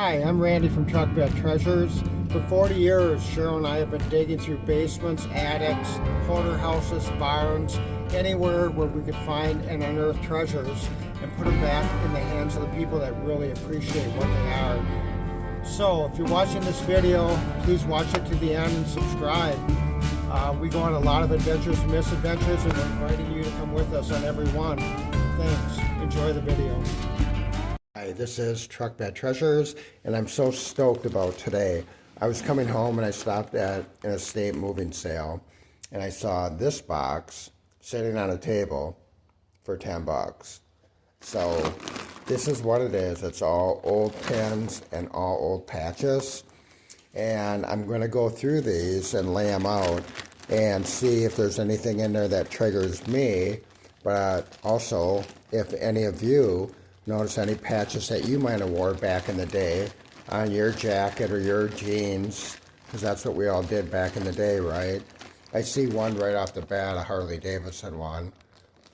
Hi, I'm Randy from Truck Bed Treasures. For 40 years, Cheryl and I have been digging through basements, attics, porterhouses, barns, anywhere where we could find and unearth treasures and put them back in the hands of the people that really appreciate what they are. So, if you're watching this video, please watch it to the end and subscribe. We go on a lot of adventures and misadventures, and we're inviting you to come with us on every one. Thanks. Enjoy the video. Hi, this is Truck Bed Treasures, and I'm so stoked about today. I was coming home and I stopped at an estate moving sale, and I saw this box sitting on a table for 10 bucks. So this is what it is. It's all old pins and all old patches, and I'm going to go through these and lay them out and see if there's anything in there that triggers me, but also if any of you notice any patches that you might have wore back in the day on your jacket or your jeans, because that's what we all did back in the day, right? I see one right off the bat, a Harley Davidson one,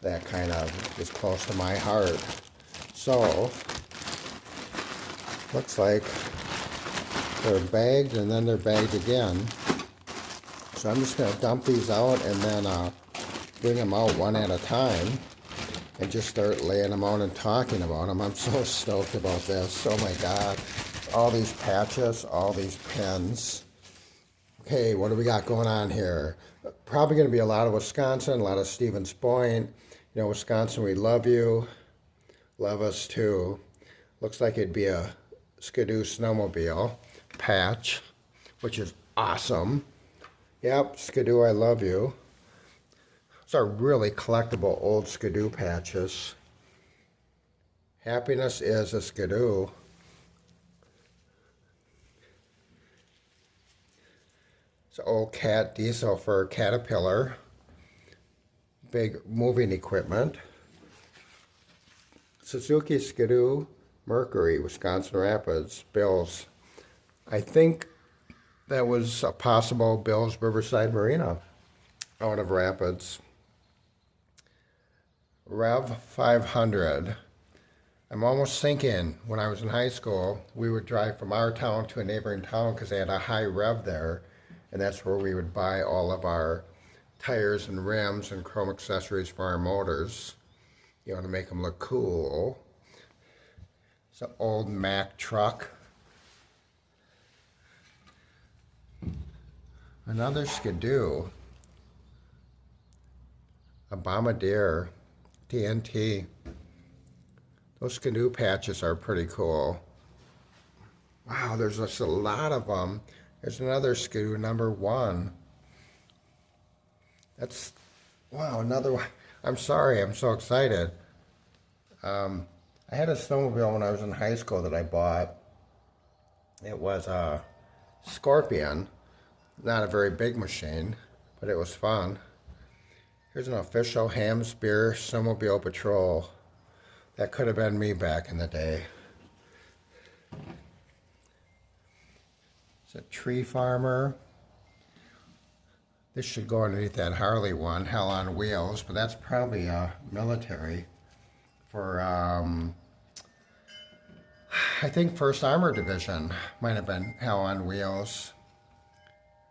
that kind of is close to my heart. So, looks like they're bagged and then they're bagged again. So I'm just going to dump these out and then bring them out one at a time and just start laying them out and talking about them. I'm so stoked about this. Oh my God. All these patches, all these pins. Okay, what do we got going on here? Probably going to be a lot of Wisconsin, a lot of Stevens Point. You know, Wisconsin, we love you. Love us too. Looks like it'd be a Skidoo snowmobile patch, which is awesome. Yep, Skidoo, I love you. These are really collectible old Skidoo patches. Happiness is a Skidoo. It's an old cat diesel for Caterpillar. Big moving equipment. Suzuki Skidoo Mercury, Wisconsin Rapids, Bills. I think that was a possible Bills Riverside Marina out of Rapids. Rev 500. I'm almost thinking when I was in high school, we would drive from our town to a neighboring town because they had a high rev there, and that's where we would buy all of our tires and rims and chrome accessories for our motors, you know, to make them look cool. It's an old Mack truck. Another Skidoo. A Bombardier TNT. Those Skidoo patches are pretty cool. Wow, there's just a lot of them. There's another Skidoo #1. That's, wow, another one. I'm sorry, I'm so excited. I had a snowmobile when I was in high school that I bought. It was a Scorpion. Not a very big machine, but it was fun. Here's an official Hams Beer Snowmobile Patrol. That could have been me back in the day. It's a Tree Farmer. This should go underneath that Harley one, Hell on Wheels, but that's probably military for, I think 1st Armored Division might have been Hell on Wheels.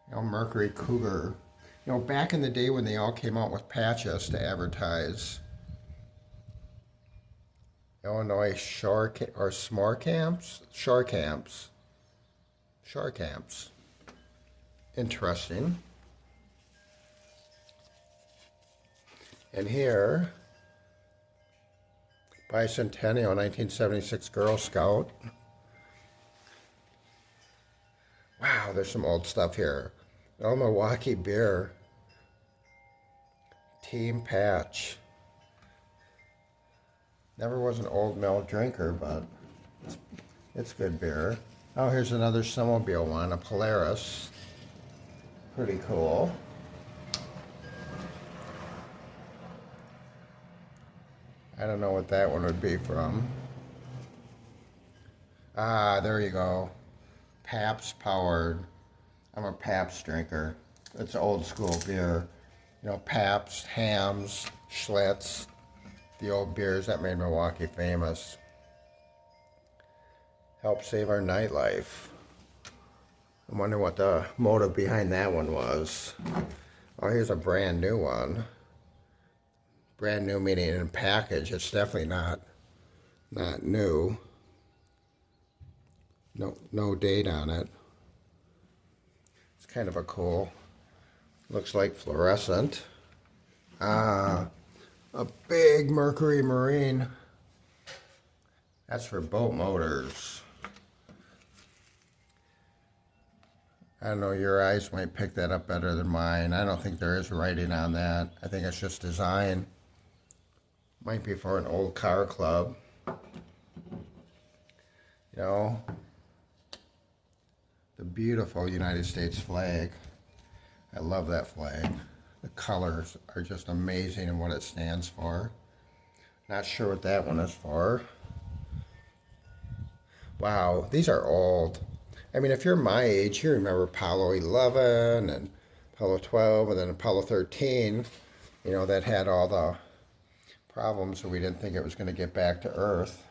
You know, Mercury Cougar. You know, back in the day when they all came out with patches to advertise. Illinois Shore or S'more Camps? Shore Camps. Shore Camps. Interesting. And here, Bicentennial 1976 Girl Scout. Wow, there's some old stuff here. Oh, Milwaukee Beer. Team Patch. Never was an old mill drinker, but it's good beer. Oh, here's another snowmobile one, a Polaris. Pretty cool. I don't know what that one would be from. Ah, there you go. Pabst powered. I'm a Pabst drinker. It's old school beer. You know, Pabst, Hams, Schlitz, the old beers that made Milwaukee famous. help save our nightlife. I wonder what the motive behind that one was. Oh, here's a brand new one. Brand new meaning in package. It's definitely not new. No date on it. It's kind of a cool. Looks like fluorescent. A big Mercury Marine. That's for boat motors. I don't know, your eyes might pick that up better than mine. I don't think there is writing on that. I think it's just design. Might be for an old car club. You know, the beautiful United States flag. I love that flag. The colors are just amazing in what it stands for. Not sure what that one is for. Wow, these are old. I mean, if you're my age, you remember Apollo 11 and Apollo 12 and then Apollo 13, you know, that had all the problems, so we didn't think it was going to get back to Earth.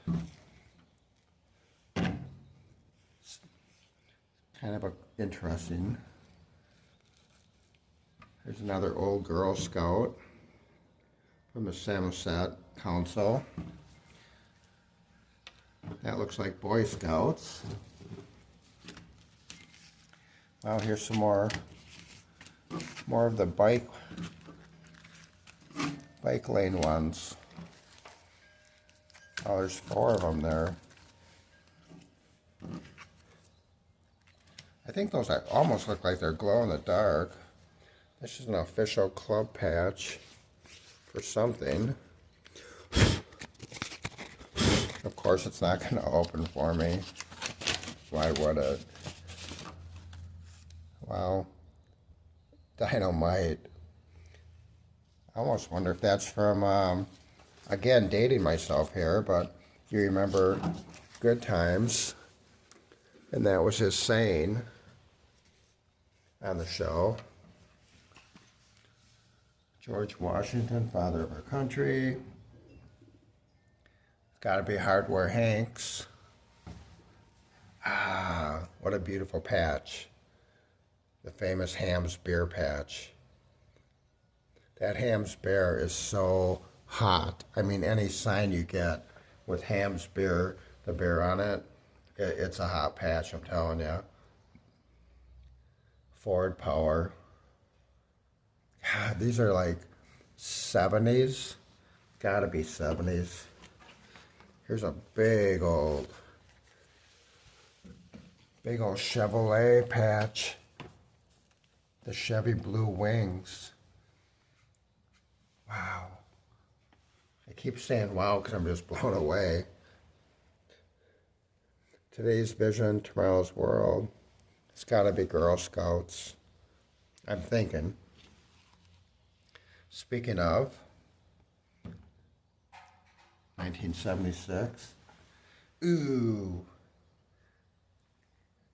It's kind of interesting. There's another old Girl Scout from the Samoset Council. That looks like Boy Scouts. Wow, here's some more of the bike lane ones. Oh, there's 4 of them there. I think those almost look like they're glow in the dark. This is an official club patch for something. Of course, it's not going to open for me. Why would it? Wow. Dynamite. I almost wonder if that's from, again, dating myself here, but you remember Good Times, and that was his saying on the show. George Washington, father of our country. It's got to be Hardware Hanks. Ah, what a beautiful patch. The famous Ham's Beer patch. That Ham's Beer is so hot. I mean, any sign you get with Ham's Beer, the beer on it, it's a hot patch, I'm telling you. Ford Power. God, these are like 70s. Gotta be 70s. Here's a big old Chevrolet patch. The Chevy Blue Wings. Wow. I keep saying wow because I'm just blown away. Today's vision, tomorrow's world. It's got to be Girl Scouts. I'm thinking. Speaking of, 1976. Ooh.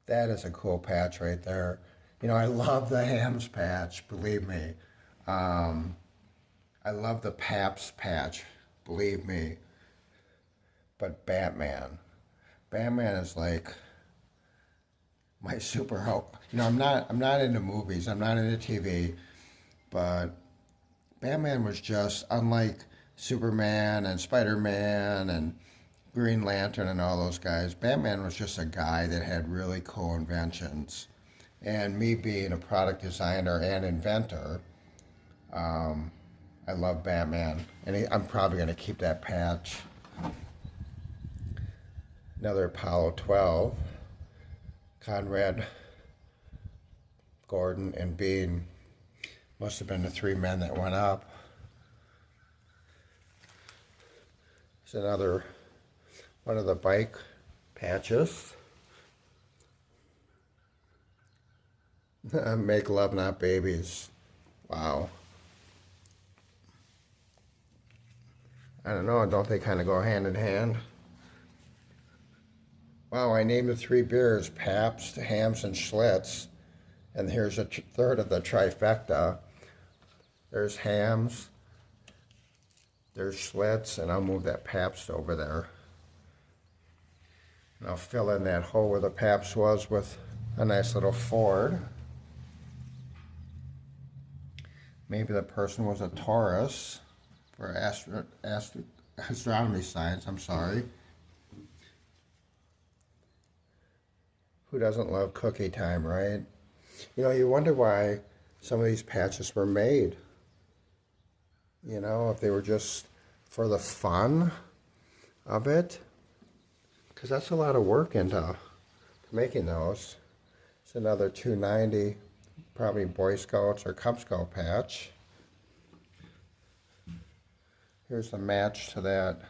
That is a cool patch right there. You know, I love the Hams patch, believe me. I love the Paps patch, believe me. But Batman is like my superhero. You know, I'm not into movies, I'm not into TV, but Batman was just, unlike Superman and Spider-Man and Green Lantern and all those guys, Batman was just a guy that had really cool inventions. And me being a product designer and inventor, I love Batman. And I'm probably going to keep that patch. Another Apollo 12. Conrad, Gordon, and Bean must have been the 3 men that went up. It's another one of the bike patches. Make love, not babies. Wow. I don't know, don't they kind of go hand in hand? Wow, I named the 3 beers, Pabst, Hams, and Schlitz. And here's a third of the trifecta. There's Hams, there's Schlitz, and I'll move that Pabst over there. And I'll fill in that hole where the Pabst was with a nice little Ford. Maybe the person was a Taurus for astronomy science, I'm sorry. Who doesn't love cookie time, right? You know, you wonder why some of these patches were made. You know, if they were just for the fun of it. Because that's a lot of work into making those. It's another $2.90, probably Boy Scouts or Cub Scout patch. Here's the match to that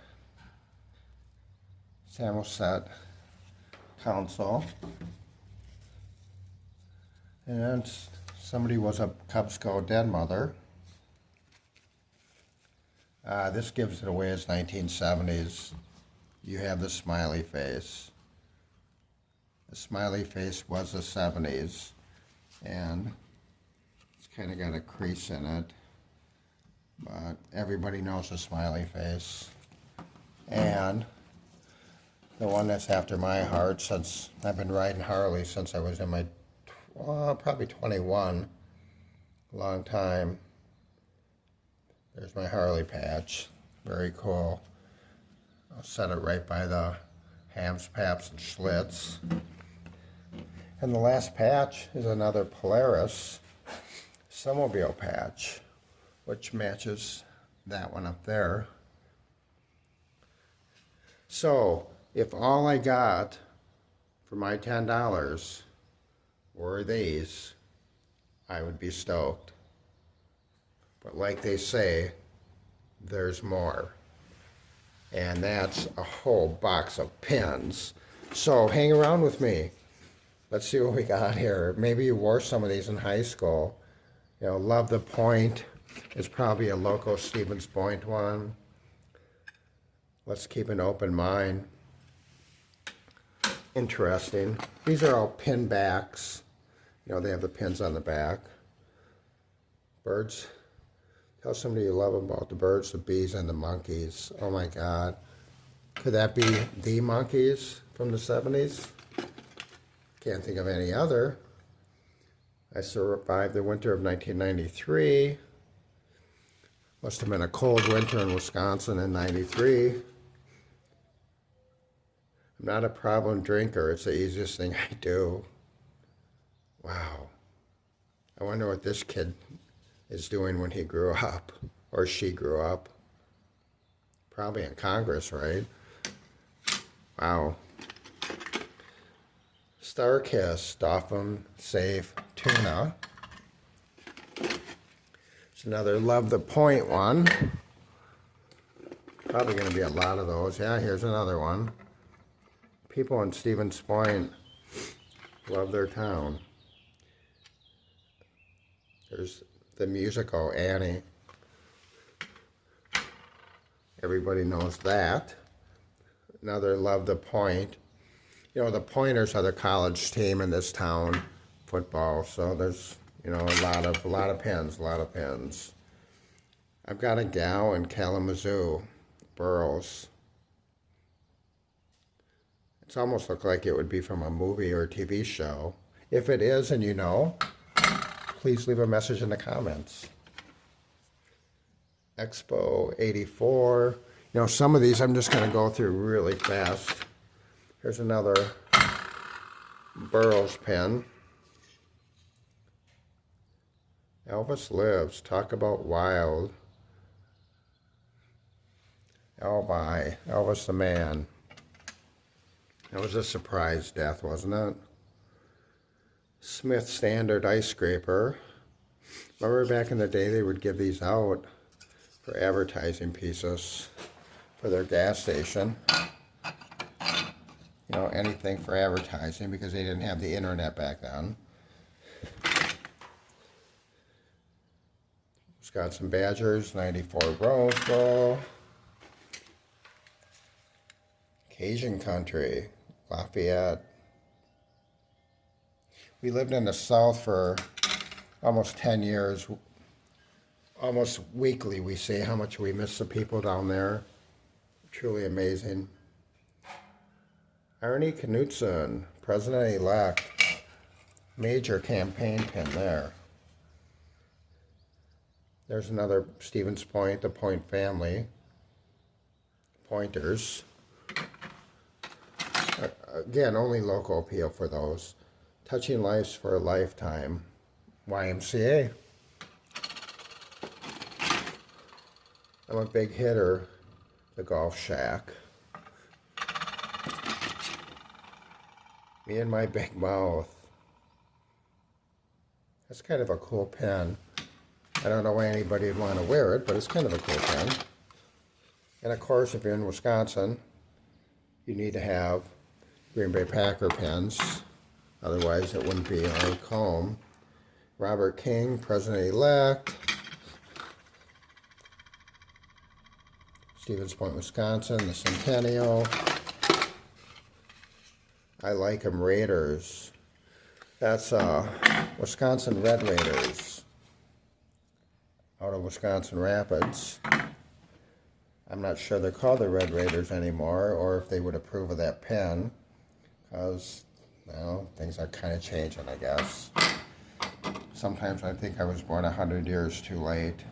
Samoset console. And somebody was a Cub Scout dead mother. This gives it away as 1970s. You have the smiley face. The smiley face was the 70s. And it's kind of got a crease in it. But everybody knows the smiley face. And the one that's after my heart, since I've been riding Harley since I was in my, probably 21, a long time. There's my Harley patch, very cool. I'll set it right by the hams, paps, and Schlitz. And the last patch is another Polaris snowmobile patch, which matches that one up there. So, if all I got for my $10 were these, I would be stoked. But like they say, there's more. And that's a whole box of pins. So hang around with me. Let's see what we got here. Maybe you wore some of these in high school. You know, Love the Point is probably a local Stevens Point one. Let's keep an open mind. Interesting. These are all pin backs. You know, they have the pins on the back. Birds. Tell somebody you love about the birds, the bees, and the monkeys. Oh my God. Could that be the Monkeys from the 70s? Can't think of any other. I survived the winter of 1993. Must have been a cold winter in Wisconsin in 93. I'm not a problem drinker. It's the easiest thing I do. Wow. I wonder what this kid is doing when he grew up, or she grew up. Probably in Congress, right? Wow. Star Kiss, Dolphin Safe Tuna. It's another Love the Point one. Probably going to be a lot of those. Yeah, here's another one. People in Stevens Point love their town. There's the musical Annie. Everybody knows that. Another Love the Point. You know, the Pointers are the college team in this town, football. So there's, you know, a lot of pins. I've got a gal in Kalamazoo, Burroughs. It's almost looked like it would be from a movie or a TV show. If it is, and you know, please leave a message in the comments. Expo 84. You know, some of these I'm just going to go through really fast. Here's another Burroughs pen. Elvis Lives. Talk about wild. Elvis the Man. That was a surprise death, wasn't it? Smith Standard Ice Scraper. Remember back in the day they would give these out for advertising pieces for their gas station. You know, anything for advertising because they didn't have the internet back then. Wisconsin Badgers, 94 Rose Bowl. Cajun Country, Lafayette. We lived in the South for almost 10 years. Almost weekly we say how much we miss the people down there. Truly amazing. Arnie Knudsen, President-elect. Major campaign pin there. There's another Stevens Point, the Point family. Pointers. Again, only local appeal for those. Touching Lives for a Lifetime. YMCA. I'm a big hitter. The Golf Shack. Me and My Big Mouth. That's kind of a cool pen. I don't know why anybody would want to wear it, but it's kind of a cool pen. And of course, if you're in Wisconsin, you need to have Green Bay Packer pens. Otherwise, it wouldn't be a comb. Robert King, President-elect. Stevens Point, Wisconsin, the Centennial. I Like 'em Raiders. That's Wisconsin Red Raiders out of Wisconsin Rapids. I'm not sure they're called the Red Raiders anymore, or if they would approve of that pen, because, well, things are kind of changing, I guess. Sometimes I think I was born 100 years too late.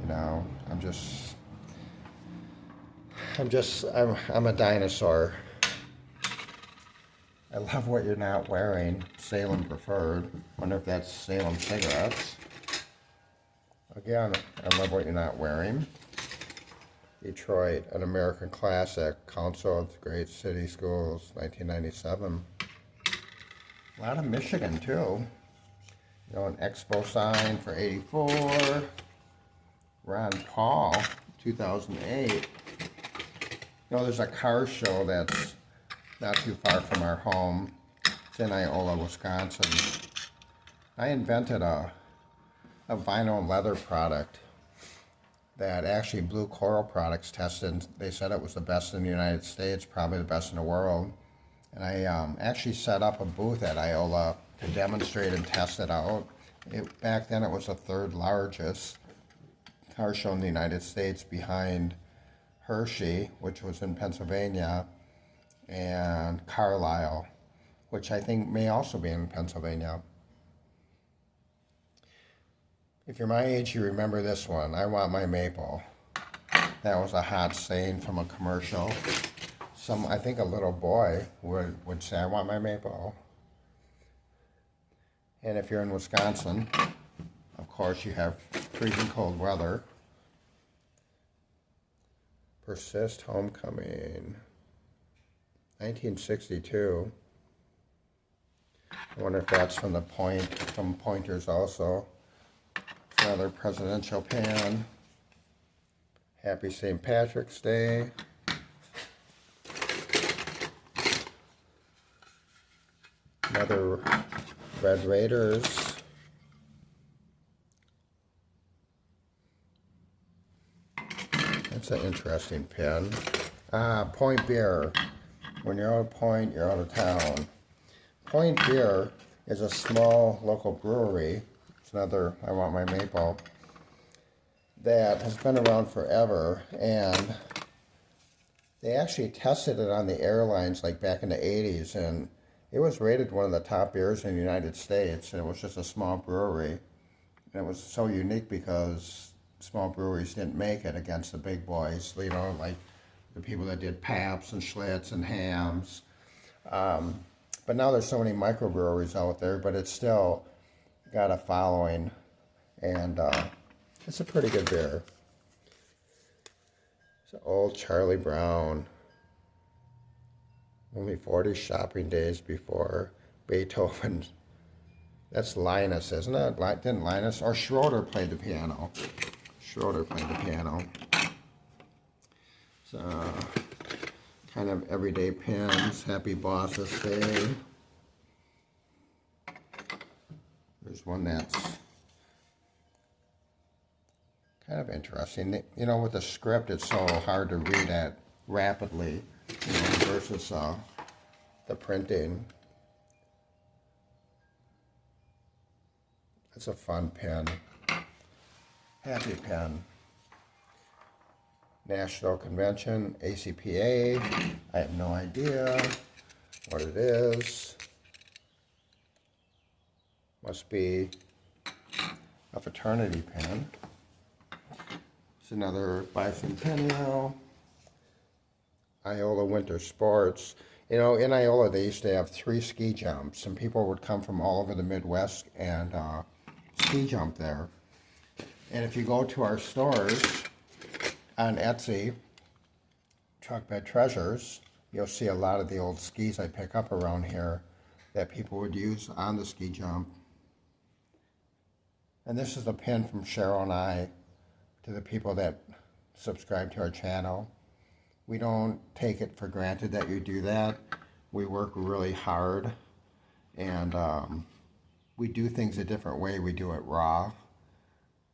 You know, I'm a dinosaur. I love what you're not wearing. Salem preferred. Wonder if that's Salem cigarettes. Again, I love what you're not wearing. Detroit, an American classic. Council of the Great City Schools, 1997. A lot of Michigan, too. You know, an expo sign for 84. Ron Paul, 2008. You know, there's a car show that's not too far from our home. It's in Iola, Wisconsin. I invented a vinyl leather product that actually Blue Coral Products tested. They said it was the best in the United States, probably the best in the world. And I actually set up a booth at Iola to demonstrate and test it out. Back then it was the third largest car show in the United States, behind Hershey, which was in Pennsylvania, and Carlisle, which I think may also be in Pennsylvania. If you're my age, you remember this one. I Want My Maple. That was a hot saying from a commercial. I think a little boy would say, I want my maple. And if you're in Wisconsin, of course, you have freezing cold weather. Persist Homecoming. 1962. I wonder if that's from from Pointers also. It's another presidential pen. Happy St. Patrick's Day. Another Red Raiders. That's an interesting pen. Point Beer. When you're out of Point, you're out of town. Point Beer is a small local brewery. It's another I Want My Maple that has been around forever, and they actually tested it on the airlines like back in the 80s, and it was rated one of the top beers in the United States, and it was just a small brewery. And it was so unique because small breweries didn't make it against the big boys, you know, like the people that did Pabst and Schlitz and Hams. But now there's so many microbreweries out there, but it's still got a following, and it's a pretty good beer. It's an Old Charlie Brown. Only 40 shopping days before Beethoven. That's Linus, isn't it? Didn't Linus or Schroeder played the piano? Schroeder played the piano. So, kind of everyday pins. Happy Bosses Day. There's one that's kind of interesting. You know, with the script, it's so hard to read it rapidly, you know, versus the printing. It's a fun pen. Happy pen. National Convention, ACPA. I have no idea what it is. Must be a fraternity pin. It's another bicentennial. Iola Winter Sports. You know, in Iola they used to have 3 ski jumps, and people would come from all over the Midwest and ski jump there. And if you go to our stores on Etsy, Truck Bed Treasures, you'll see a lot of the old skis I pick up around here that people would use on the ski jump. And this is a pin from Cheryl and I to the people that subscribe to our channel. We don't take it for granted that you do that. We work really hard, and we do things a different way. We do it raw,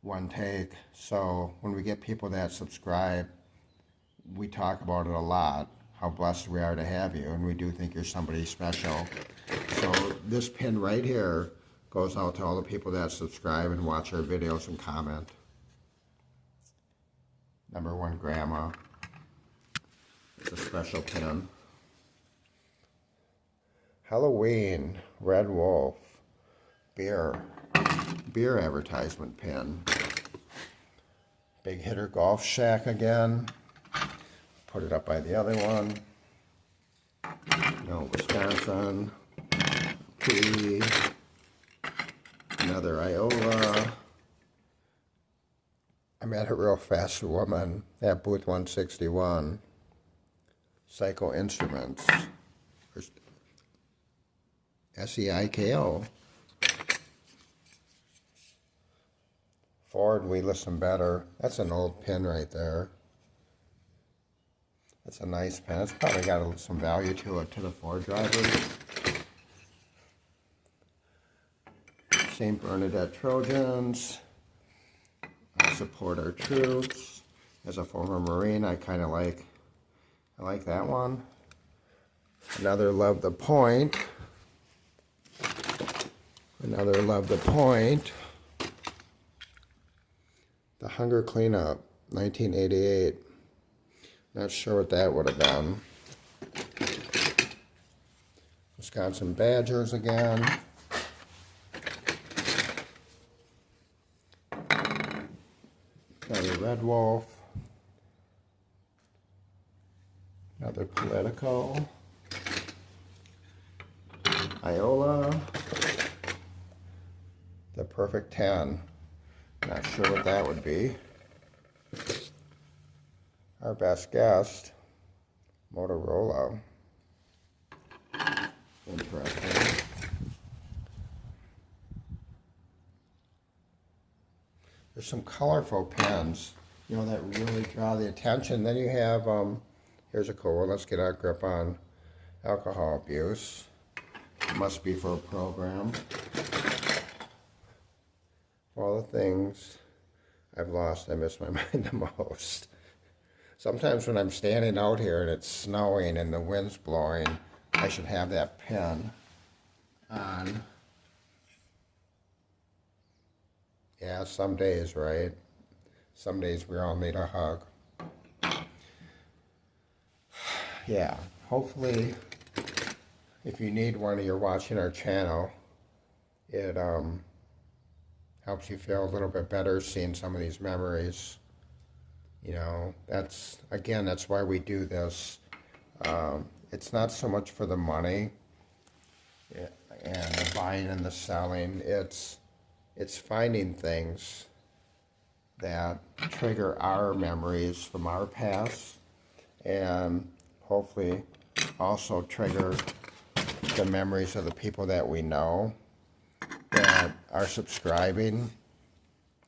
one take. So when we get people that subscribe, we talk about it a lot, how blessed we are to have you, and we do think you're somebody special. So this pin right here goes out to all the people that subscribe and watch our videos and comment. Number 1 Grandma. It's a special pin. Halloween, Red Wolf, beer advertisement pin. Big Hitter Golf Shack again. Put it up by the other one. No, Wisconsin. P. Another Iola. I met a real fast woman at booth 161. Psycho Instruments. SEIKO. Ford, we listen better. That's an old pin right there. That's a nice pin. It's probably got some value to it, to the Ford drivers. St. Bernadette Trojans. I support our troops. As a former Marine, I kind of like that one. Another Love the Point. Another Love the Point. The Hunger Cleanup, 1988. Not sure what that would have been. Wisconsin Badgers again. Another Red Wolf. Another Politico. Iola. The Perfect 10. Not sure what that would be. Our best guest, Motorola. Interesting. There's some colorful pens, you know, that really draw the attention. Then you have, here's a cool one. Let's get our grip on alcohol abuse. It must be for a program. All the things I've lost, I miss my mind the most. Sometimes when I'm standing out here and it's snowing and the wind's blowing, I should have that pen on. Yeah, some days, right? Some days we all need a hug. Yeah, hopefully, if you need one and you're watching our channel, it helps you feel a little bit better seeing some of these memories. You know, that's why we do this. It's not so much for the money and the buying and the selling. It's finding things that trigger our memories from our past, and hopefully also trigger the memories of the people that we know that are subscribing,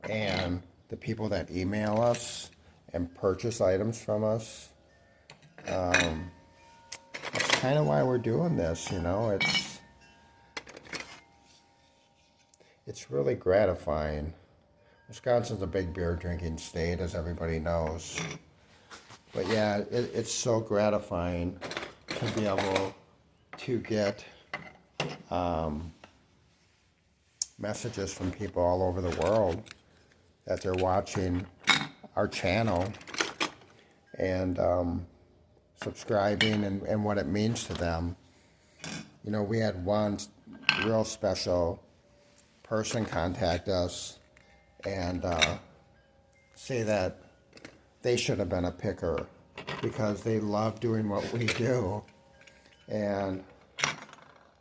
and the people that email us and purchase items from us. That's kind of why we're doing this, you know. It's really gratifying. Wisconsin's a big beer drinking state, as everybody knows. But yeah, it's so gratifying to be able to get messages from people all over the world that they're watching our channel and subscribing and what it means to them. You know, we had one real special person contact us and say that they should have been a picker because they love doing what we do. And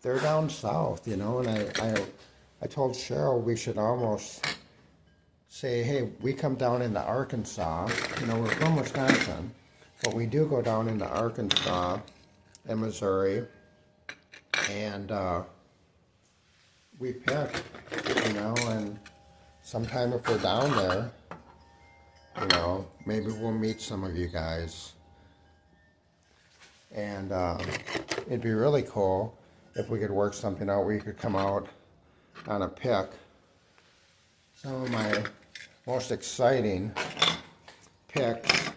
they're down south, you know, and I told Cheryl we should almost say, hey, we come down into Arkansas, you know, we're from Wisconsin, but we do go down into Arkansas and Missouri, and we pick, you know, and sometime if we're down there, you know, maybe we'll meet some of you guys. And it'd be really cool if we could work something out where you could come out on a pick. Some of my most exciting picks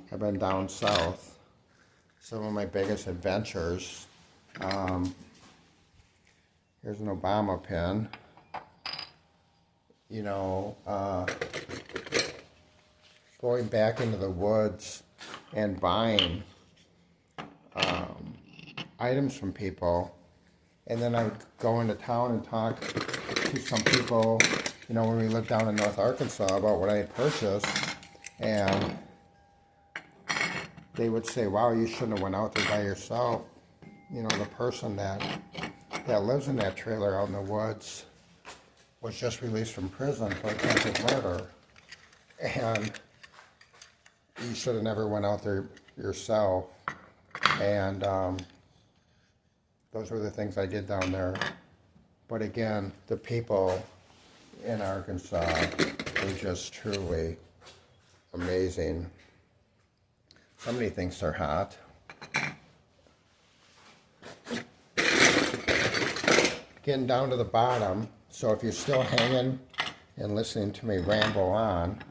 have been down south. Some of my biggest adventures. Here's an Obama pin. You know, going back into the woods and buying items from people, and then I would go into town and talk to some people, you know, when we lived down in North Arkansas, about what I had purchased, and they would say, wow, you shouldn't have went out there by yourself. You know, the person that lives in that trailer out in the woods was just released from prison for attempted murder, and you should have never went out there yourself. And those were the things I did down there. But again, the people in Arkansas were just truly amazing. Somebody thinks they're hot. Getting down to the bottom, so if you're still hanging and listening to me ramble on,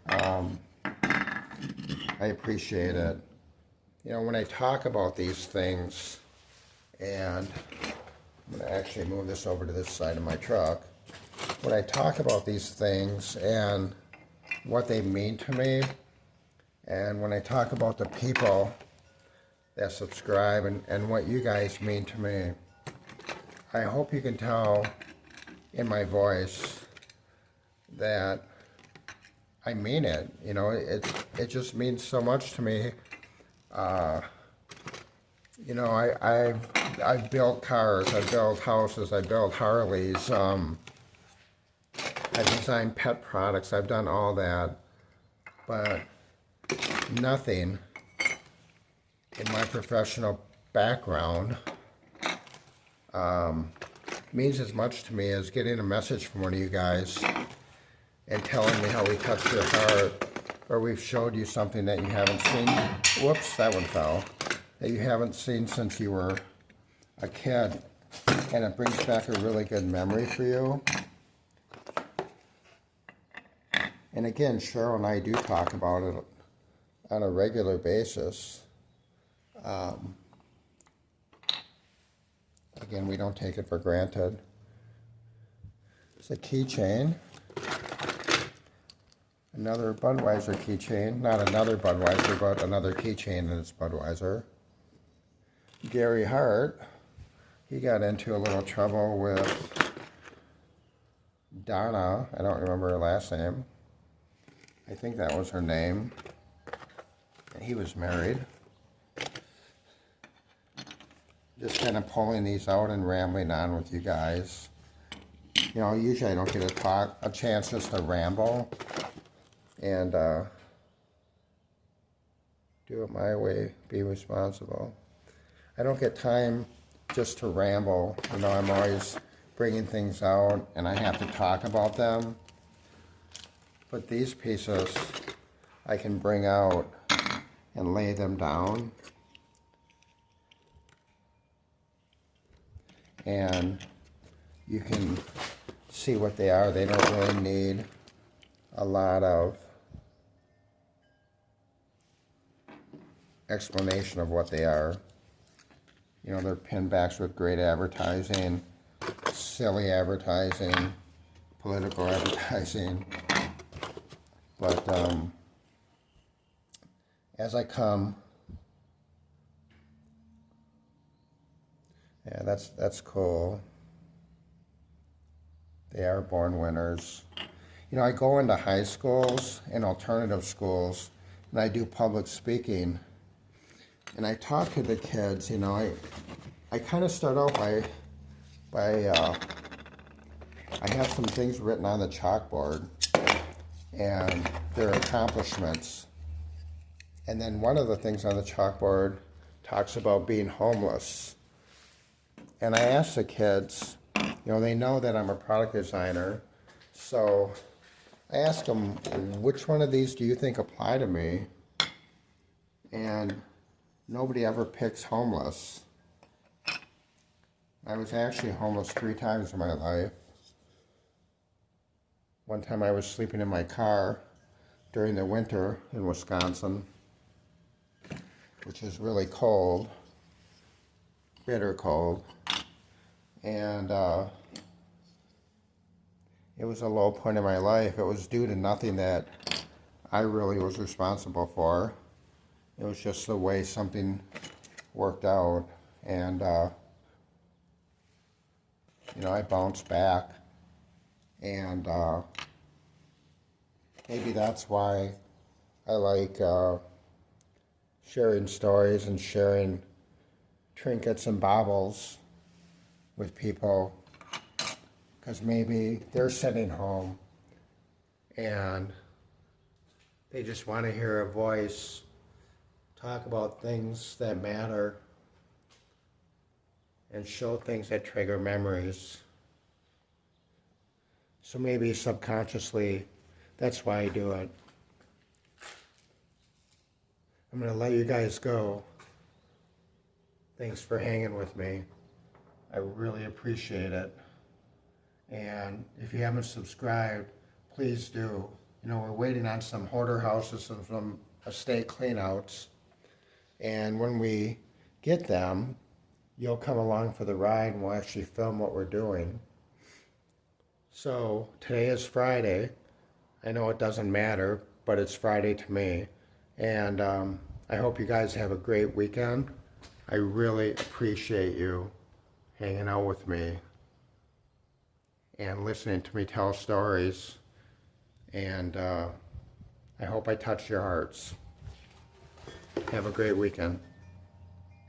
I appreciate it. You know, when I talk about these things, and I'm going to actually move this over to this side of my truck. When I talk about these things and what they mean to me, and when I talk about the people that subscribe and what you guys mean to me, I hope you can tell in my voice that I mean it. You know, it just means so much to me. You know, I've built cars, I've built houses, I've built Harleys, I've designed pet products, I've done all that, but nothing in my professional background means as much to me as getting a message from one of you guys and telling me how we touched your heart, or we've showed you something that you haven't seen. Whoops, that one fell. That you haven't seen since you were a kid, and it brings back a really good memory for you. And again, Cheryl and I do talk about it on a regular basis. Again, we don't take it for granted. It's a keychain. Another Budweiser keychain. Not another Budweiser, but another keychain, and it's Budweiser. Gary Hart, he got into a little trouble with Donna. I don't remember her last name. I think that was her name. He was married. Just kind of pulling these out and rambling on with you guys. You know, usually I don't get a chance just to ramble and do it my way, be responsible. I don't get time just to ramble. You know, I'm always bringing things out and I have to talk about them. But these pieces I can bring out and lay them down. And you can see what they are. They don't really need a lot of explanation of what they are. You know, they're pinbacks with great advertising, silly advertising, political advertising. But as I come. Yeah, that's cool. They are born winners. You know, I go into high schools and alternative schools, and I do public speaking. And I talk to the kids, you know, I kind of start out by I have some things written on the chalkboard, and their accomplishments. And then one of the things on the chalkboard talks about being homeless. And I ask the kids, you know, they know that I'm a product designer, so I ask them, which one of these do you think apply to me? And nobody ever picks homeless. I was actually homeless 3 times in my life. One time I was sleeping in my car during the winter in Wisconsin, which is really cold, bitter cold. And it was a low point in my life. It was due to nothing that I really was responsible for. It was just the way something worked out. And, you know, I bounced back. And maybe that's why I like sharing stories and sharing trinkets and baubles with people, because maybe they're sitting home and they just want to hear a voice talk about things that matter and show things that trigger memories. So maybe subconsciously, that's why I do it. I'm going to let you guys go. Thanks for hanging with me. I really appreciate it. And if you haven't subscribed, please do. You know, we're waiting on some hoarder houses and some estate cleanouts. And when we get them, you'll come along for the ride and we'll actually film what we're doing. So today is Friday. I know it doesn't matter, but it's Friday to me. And I hope you guys have a great weekend. I really appreciate you hanging out with me and listening to me tell stories. And I hope I touch your hearts. Have a great weekend.